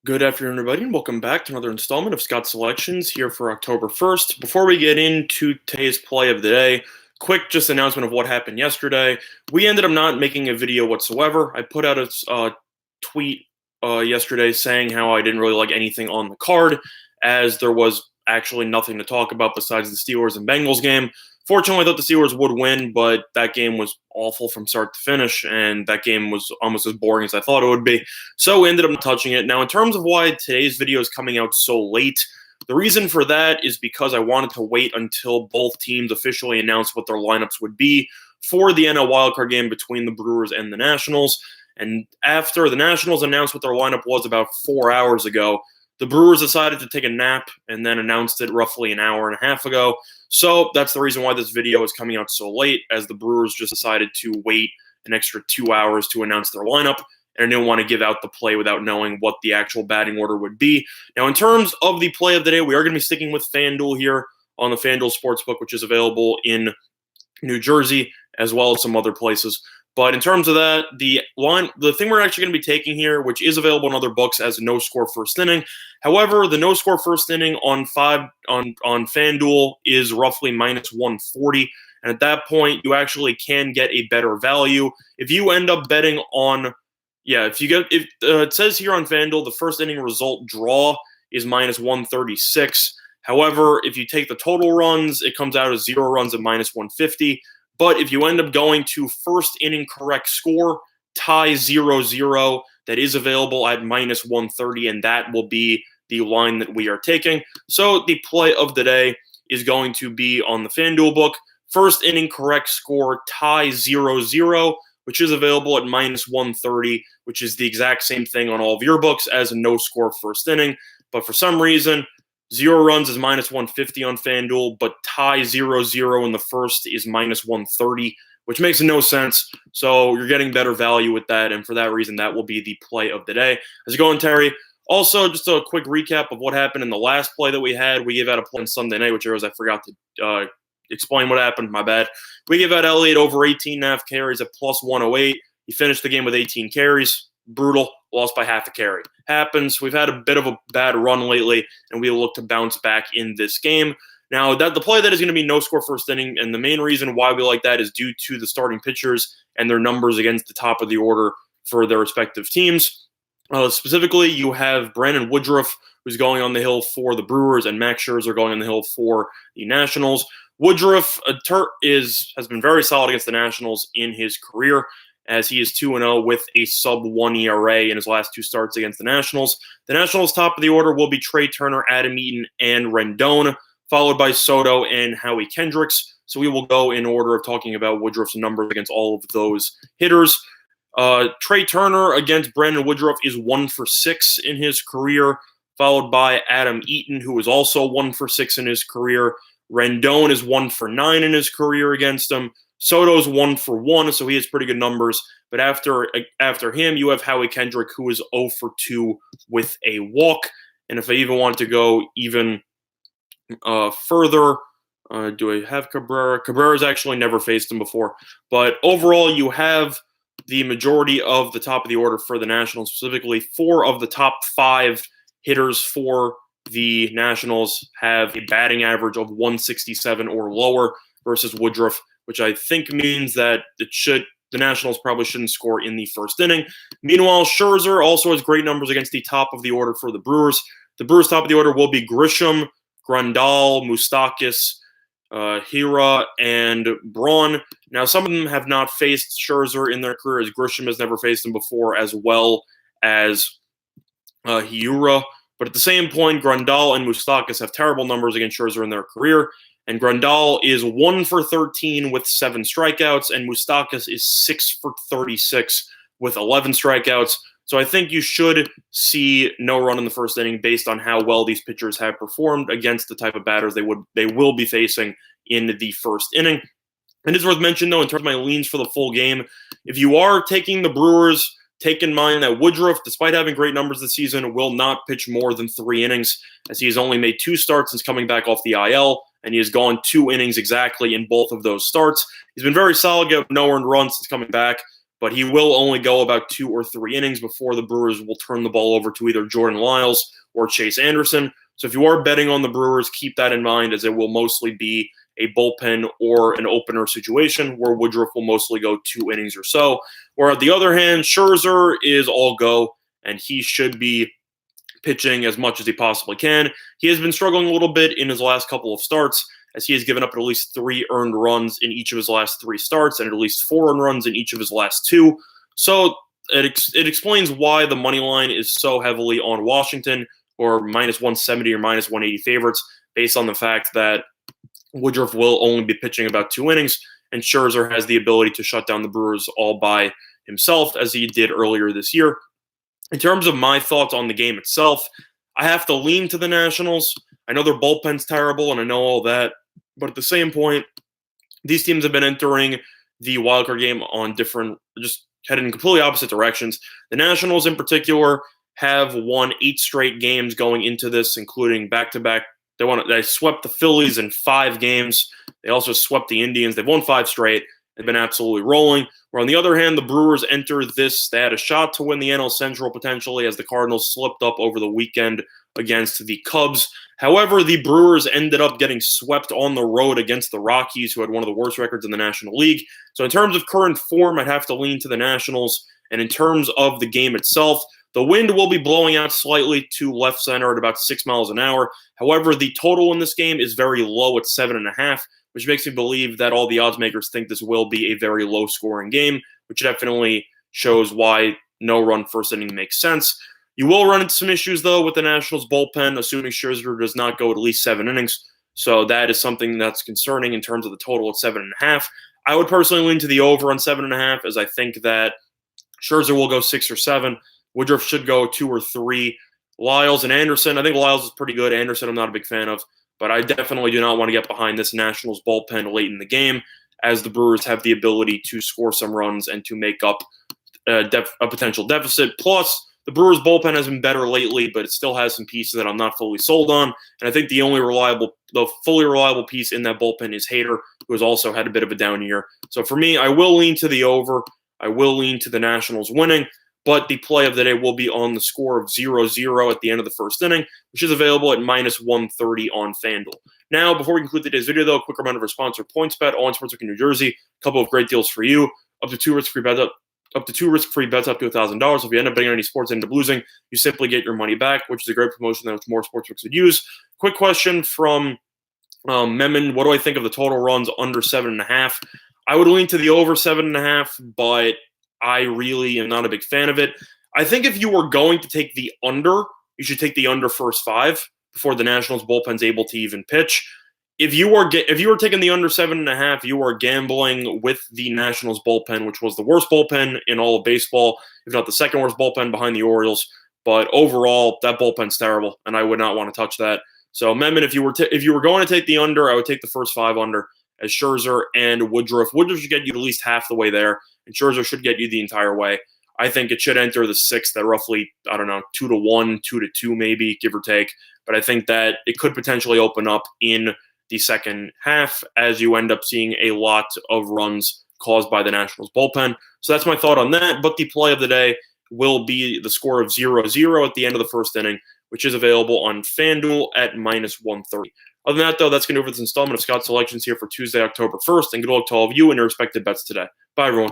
Good afternoon, everybody, and welcome back to another installment of Scott's Selections here for October 1st. Before we get into today's play of the day, quick just announcement of what happened yesterday. We ended up not making a video whatsoever. I put out a tweet yesterday saying how I didn't really like anything on the card, as there was actually nothing to talk about besides the Steelers and Bengals game. Fortunately, I thought the Steelers would win, but that game was awful from start to finish, and that game was almost as boring as I thought it would be. So we ended up touching it. Now, in terms of why today's video is coming out so late, the reason for that is because I wanted to wait until both teams officially announced what their lineups would be for the NL wildcard game between the Brewers and the Nationals. And after the Nationals announced what their lineup was about 4 hours ago, the Brewers decided to take a nap and then announced it roughly an hour and a half ago. So that's the reason why this video is coming out so late, as the Brewers just decided to wait an extra 2 hours to announce their lineup, and I didn't want to give out the play without knowing what the actual batting order would be. Now, in terms of the play of the day, we are going to be sticking with FanDuel here on the FanDuel Sportsbook, which is available in New Jersey, as well as some other places. But in terms of that, the thing we're actually going to be taking here, which is available in other books as a no-score first inning. However, the no-score first inning on FanDuel is roughly minus 140. And at that point, you actually can get a better value. If you end up betting on, it says here on FanDuel, the first inning result draw is minus 136. However, if you take the total runs, it comes out as 0 runs at minus 150. But if you end up going to first inning correct score, tie 0-0, that is available at minus 130, and that will be the line that we are taking. So the play of the day is going to be on the FanDuel book. First inning correct score, tie 0-0, which is available at minus 130, which is the exact same thing on all of your books as a no-score first inning. But for some reason, 0 runs is minus 150 on FanDuel, but tie 0-0 in the first is minus 130, which makes no sense. So you're getting better value with that, and for that reason, that will be the play of the day. How's it going, Terry? Also, just a quick recap of what happened in the last play that we had. We gave out a play on Sunday night, which I forgot to explain what happened. My bad. We gave out Elliott over 18.5 carries at plus 108. He finished the game with 18 carries. Brutal. Lost by half a carry. Happens. We've had a bit of a bad run lately, and we look to bounce back in this game. Now, the play that is going to be no-score first inning, and the main reason why we like that is due to the starting pitchers and their numbers against the top of the order for their respective teams. Specifically, you have Brandon Woodruff, who's going on the hill for the Brewers, and Max Scherzer going on the hill for the Nationals. Woodruff has been very solid against the Nationals in his career, as he is 2-0 with a sub-1 ERA in his last 2 starts against the Nationals. The Nationals' top of the order will be Trey Turner, Adam Eaton, and Rendon, followed by Soto and Howie Kendricks. So we will go in order of talking about Woodruff's numbers against all of those hitters. Trey Turner against Brandon Woodruff is 1 for 6 in his career, followed by Adam Eaton, who is also 1 for 6 in his career. Rendon is 1 for 9 in his career against him. Soto's 1 for 1, so he has pretty good numbers. But after him, you have Howie Kendrick, who is 0 for 2 with a walk. And if I even want to go even further, do I have Cabrera? Cabrera's actually never faced him before. But overall, you have the majority of the top of the order for the Nationals, specifically 4 of the top 5 hitters for the Nationals have a batting average of 167 or lower versus Woodruff, which I think means that the Nationals probably shouldn't score in the first inning. Meanwhile, Scherzer also has great numbers against the top of the order for the Brewers. The Brewers' top of the order will be Grisham, Grandal, Moustakas, Hira, and Braun. Now, some of them have not faced Scherzer in their career, as Grisham has never faced him before, as well as Hira. But at the same point, Grandal and Moustakas have terrible numbers against Scherzer in their career. And Grandal is 1 for 13 with 7 strikeouts, and Moustakas is 6 for 36 with 11 strikeouts. So I think you should see no run in the first inning based on how well these pitchers have performed against the type of batters they will be facing in the first inning. And it's worth mentioning, though, in terms of my leans for the full game, if you are taking the Brewers, take in mind that Woodruff, despite having great numbers this season, will not pitch more than 3 innings, as he has only made 2 starts since coming back off the IL, and he has gone 2 innings exactly in both of those starts. He's been very solid, got no earned runs since coming back, but he will only go about 2 or 3 innings before the Brewers will turn the ball over to either Jordan Lyles or Chase Anderson. So if you are betting on the Brewers, keep that in mind, as it will mostly be a bullpen or an opener situation where Woodruff will mostly go 2 innings or so. Where on the other hand, Scherzer is all go, and he should be pitching as much as he possibly can. He has been struggling a little bit in his last couple of starts, as he has given up at least 3 earned runs in each of his last 3 starts and at least 4 earned runs in each of his last 2. So it explains why the money line is so heavily on Washington, or minus 170 or minus 180 favorites, based on the fact that Woodruff will only be pitching about 2 innings, and Scherzer has the ability to shut down the Brewers all by himself, as he did earlier this year. In terms of my thoughts on the game itself, I have to lean to the Nationals. I know their bullpen's terrible, and I know all that, but at the same point, these teams have been entering the wildcard game on different, just headed in completely opposite directions. The Nationals, in particular, have won 8 straight games going into this, including back-to-back. They swept the Phillies in 5 games. They also swept the Indians. They've won 5 straight. They've been absolutely rolling. Where on the other hand, the Brewers entered this. They had a shot to win the NL Central potentially, as the Cardinals slipped up over the weekend against the Cubs. However, the Brewers ended up getting swept on the road against the Rockies, who had one of the worst records in the National League. So in terms of current form, I'd have to lean to the Nationals. And in terms of the game itself, the wind will be blowing out slightly to left center at about 6 miles an hour. However, the total in this game is very low at 7.5, which makes me believe that all the odds makers think this will be a very low-scoring game, which definitely shows why no-run first inning makes sense. You will run into some issues, though, with the Nationals' bullpen, assuming Scherzer does not go at least 7 innings. So that is something that's concerning in terms of the total at 7.5. I would personally lean to the over on 7.5, as I think that Scherzer will go 6 or 7. Woodruff should go 2 or 3. Lyles and Anderson, I think Lyles is pretty good. Anderson, I'm not a big fan of. But I definitely do not want to get behind this Nationals bullpen late in the game, as the Brewers have the ability to score some runs and to make up a potential deficit. Plus, the Brewers bullpen has been better lately, but it still has some pieces that I'm not fully sold on. And I think the fully reliable piece in that bullpen is Hader, who has also had a bit of a down year. So for me, I will lean to the over. I will lean to the Nationals winning. But the play of the day will be on the score of 0-0 at the end of the first inning, which is available at minus 130 on FanDuel. Now, before we conclude today's video, though, a quick reminder of our sponsor, PointsBet, all in sportsbook in New Jersey. A couple of great deals for you. Up to 2 risk-free bets up to $1,000. If you end up betting on any sports and end up losing, you simply get your money back, which is a great promotion that more sportsbooks would use. Quick question from Memon. What do I think of the total runs under 7.5? I would lean to the over 7.5, but I really am not a big fan of it. I think if you were going to take the under, you should take the under first 5 before the Nationals bullpen's able to even pitch. If you were taking the under 7.5, you are gambling with the Nationals bullpen, which was the worst bullpen in all of baseball, if not the second worst bullpen behind the Orioles. But overall, that bullpen's terrible, and I would not want to touch that. So, Memon, if you were going to take the under, I would take the first 5 under, as Scherzer and Woodruff. Woodruff should get you at least half the way there, and Scherzer should get you the entire way. I think it should enter the 6th at roughly, 2-1, 2-2 maybe, give or take. But I think that it could potentially open up in the second half, as you end up seeing a lot of runs caused by the Nationals bullpen. So that's my thought on that. But the play of the day will be the score of 0-0 at the end of the first inning, which is available on FanDuel at minus 130. Other than that, though, that's going to do it for this installment of Scott's Selections here for Tuesday, October 1st. And good luck to all of you and your respective bets today. Bye, everyone.